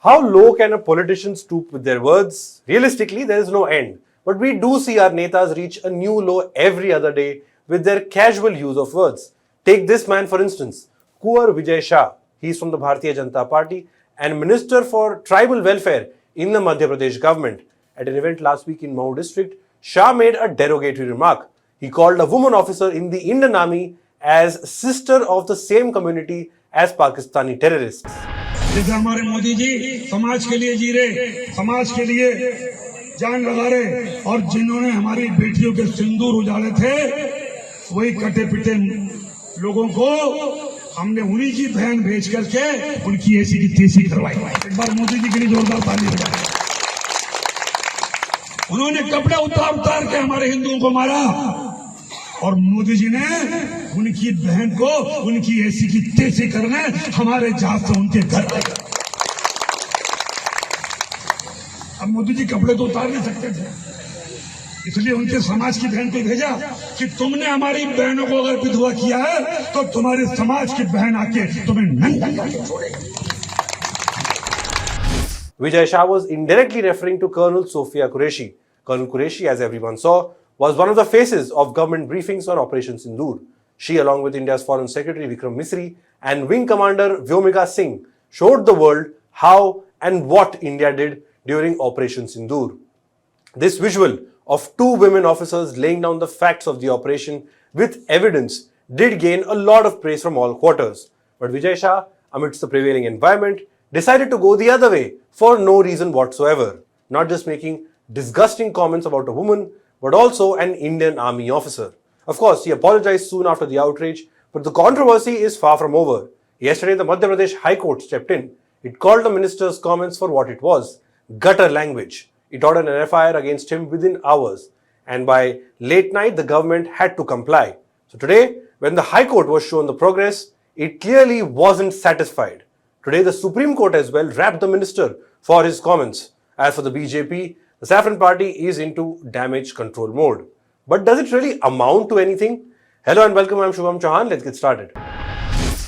How low can a politician stoop with their words? Realistically, there is no end. But we do see our netas reach a new low every other day with their casual use of words. Take this man for instance, Kuwar Vijay Shah. He is from the Bharatiya Janata Party and Minister for Tribal Welfare in the Madhya Pradesh government. At an event last week in Mau district, Shah made a derogatory remark. He called a woman officer in the Indian Army as sister of the same community as Pakistani terrorists. जैसे हमारे मोदी जी समाज के लिए जी रहे, समाज के लिए जान लगा रहे, और जिन्होंने हमारी बेटियों के सिंदूर उजाले थे, वही कटे पिटे लोगों को हमने उन्हीं की बहन भेज करके उनकी ऐसी की तेजी करवाई। एक बार मोदी जी के लिए जोरदार ताली बजाएं। उन्होंने कपड़े उतार उतार के हमारे हिंदुओं को मारा और मोदी जी ने उनकी बहन को उनकी ऐसी की तेजी करने हमारे जहाज से उनके घर आए। अब मोदी जी कपड़े तो उतार नहीं सकते थे, इसलिए उनके समाज की बहन को भेजा कि तुमने हमारी बहनों को अगर विधवा किया है तो तुम्हारे समाज की बहन आके तुम्हें नंगा करके छोड़ेगी। Vijay Shah was indirectly referring to Colonel Sofiya Qureshi. Colonel Qureshi, as everyone saw, was one of the faces of government briefings on Operation Sindoor. She, along with India's Foreign Secretary Vikram Misri and Wing Commander Vyomika Singh, showed the world how and what India did during Operation Sindoor. This visual of two women officers laying down the facts of the operation with evidence did gain a lot of praise from all quarters. But Vijay Shah, amidst the prevailing environment, decided to go the other way for no reason whatsoever, not just making disgusting comments about a woman, but also an Indian Army officer. Of course, he apologized soon after the outrage, but the controversy is far from over. Yesterday, the Madhya Pradesh High Court stepped in. It called the minister's comments for what it was, gutter language. It ordered an FIR against him within hours, and by late night, the government had to comply. So today, when the High Court was shown the progress, it clearly wasn't satisfied. Today, the Supreme Court as well rapped the minister for his comments. As for the BJP, the Saffron Party is into damage control mode. But does it really amount to anything? Hello and welcome, I'm Shubham Chauhan. Let's get started.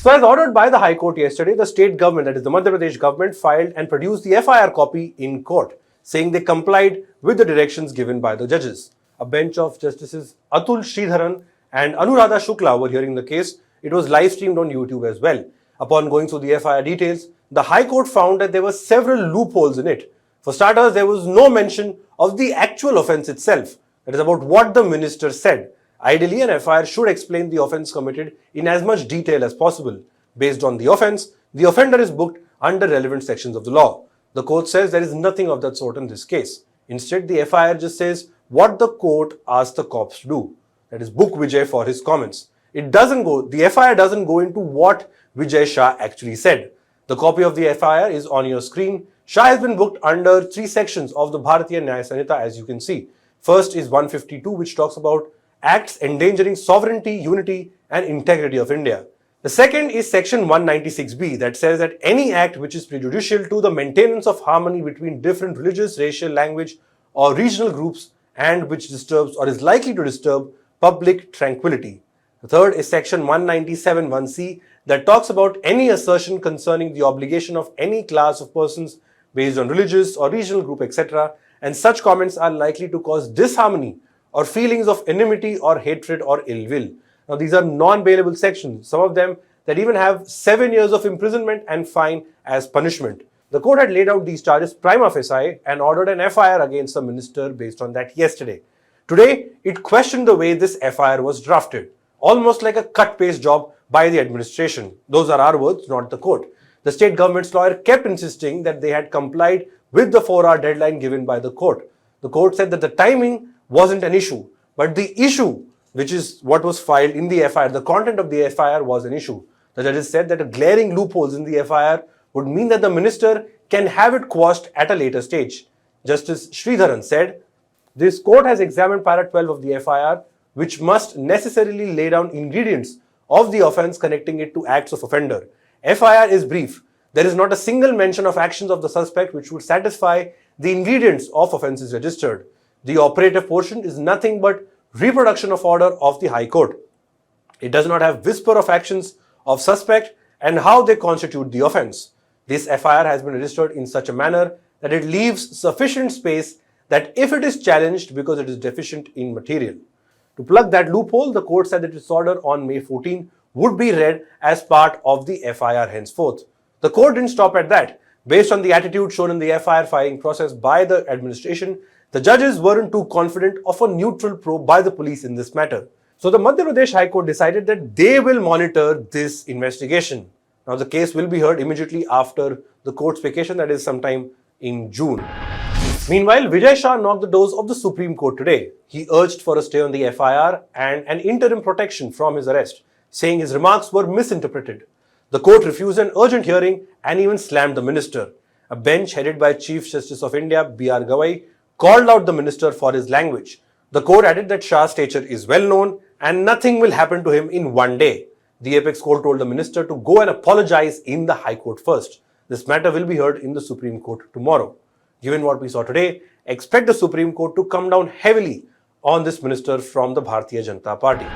So as ordered by the High Court yesterday, the state government, that is the Madhya Pradesh government, filed and produced the FIR copy in court, saying they complied with the directions given by the judges. A bench of Justices Atul Sridharan and Anuradha Shukla were hearing the case. It was live streamed on YouTube as well. Upon going through the FIR details, the High Court found that there were several loopholes in it. For starters, there was no mention of the actual offence itself, that is about what the minister said. Ideally, an FIR should explain the offence committed in as much detail as possible. Based on the offence, the offender is booked under relevant sections of the law. The court says there is nothing of that sort in this case. Instead, the FIR just says what the court asked the cops to do, that is book Vijay for his comments. The FIR doesn't go into what Vijay Shah actually said. The copy of the FIR is on your screen. Shah has been booked under three sections of the Bharatiya Nyaya Sanhita, as you can see. First is 152, which talks about acts endangering sovereignty, unity and integrity of India. The second is section 196B, that says that any act which is prejudicial to the maintenance of harmony between different religious, racial, language or regional groups and which disturbs or is likely to disturb public tranquility. The third is section 197(1)(c) that talks about any assertion concerning the obligation of any class of persons based on religious or regional group, etc. And such comments are likely to cause disharmony or feelings of enmity or hatred or ill will. Now, these are non-bailable sections, some of them that even have 7 years of imprisonment and fine as punishment. The court had laid out these charges prima facie and ordered an FIR against the minister based on that yesterday. Today, it questioned the way this FIR was drafted, almost like a cut-paste job by the administration. Those are our words, not the court. The state government's lawyer kept insisting that they had complied with the 4-hour deadline given by the court. The court said that the timing wasn't an issue, but the issue, which is what was filed in the FIR, the content of the FIR was an issue. The judges said that a glaring loopholes in the FIR would mean that the minister can have it quashed at a later stage. Justice Sridharan said, this court has examined para 12 of the FIR, which must necessarily lay down ingredients of the offence connecting it to acts of offender. FIR is brief. There is not a single mention of actions of the suspect which would satisfy the ingredients of offences registered. The operative portion is nothing but reproduction of order of the High Court. It does not have whisper of actions of suspect and how they constitute the offence. This FIR has been registered in such a manner that it leaves sufficient space that if it is challenged because it is deficient in material. To plug that loophole, the court said that its order on May 14 would be read as part of the FIR henceforth. The court didn't stop at that. Based on the attitude shown in the FIR filing process by the administration, the judges weren't too confident of a neutral probe by the police in this matter. So the Madhya Pradesh High Court decided that they will monitor this investigation. Now the case will be heard immediately after the court's vacation, that is sometime in June. Meanwhile, Vijay Shah knocked the doors of the Supreme Court today. He urged for a stay on the FIR and an interim protection from his arrest, saying his remarks were misinterpreted. The court refused an urgent hearing and even slammed the minister. A bench headed by Chief Justice of India, B.R. Gawai, called out the minister for his language. The court added that Shah's stature is well known and nothing will happen to him in one day. The apex court told the minister to go and apologize in the High Court first. This matter will be heard in the Supreme Court tomorrow. Given what we saw today, expect the Supreme Court to come down heavily on this minister from the Bharatiya Janata Party.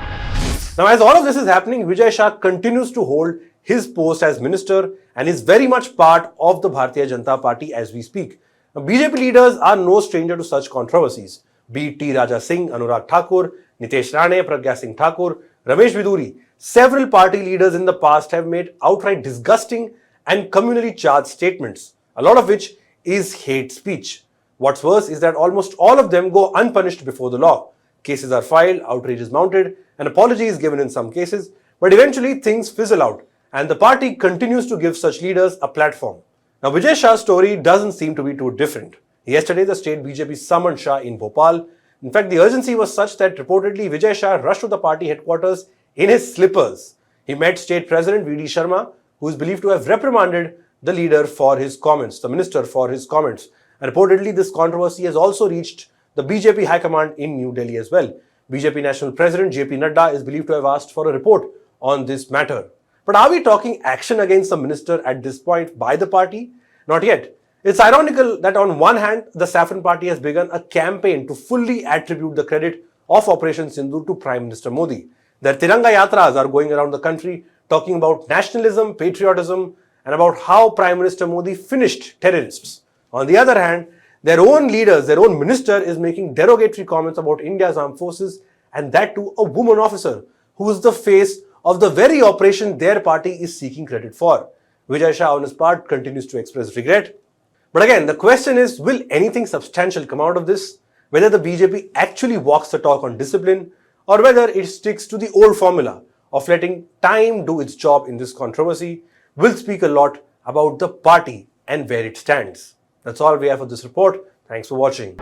Now, as all of this is happening, Vijay Shah continues to hold his post as minister and is very much part of the Bharatiya Janata Party as we speak. Now, BJP leaders are no stranger to such controversies. Be it T. Raja Singh, Anurag Thakur, Nitesh Rane, Pragya Singh Thakur, Ramesh Viduri, several party leaders in the past have made outright disgusting and communally charged statements, a lot of which is hate speech. What's worse is that almost all of them go unpunished before the law. Cases are filed, outrage is mounted, an apology is given in some cases, but eventually things fizzle out and the party continues to give such leaders a platform. Now, Vijay Shah's story doesn't seem to be too different. Yesterday, the state BJP summoned Shah in Bhopal. In fact, the urgency was such that reportedly Vijay Shah rushed to the party headquarters in his slippers. He met State President V.D. Sharma, who is believed to have reprimanded the leader for his comments, the minister for his comments. And reportedly, this controversy has also reached the BJP High Command in New Delhi as well. BJP National President J.P. Nadda is believed to have asked for a report on this matter. But are we talking action against the minister at this point by the party? Not yet. It's ironical that on one hand, the Saffron Party has begun a campaign to fully attribute the credit of Operation Sindoor to Prime Minister Modi. Their Tiranga Yatras are going around the country talking about nationalism, patriotism, and about how Prime Minister Modi finished terrorists. On the other hand, their own leaders, their own minister is making derogatory comments about India's armed forces, and that to a woman officer who is the face of the very operation their party is seeking credit for. Vijay Shah on his part continues to express regret. But again, the question is, will anything substantial come out of this? Whether the BJP actually walks the talk on discipline or whether it sticks to the old formula of letting time do its job in this controversy will speak a lot about the party and where it stands. That's all we have for this report. Thanks for watching.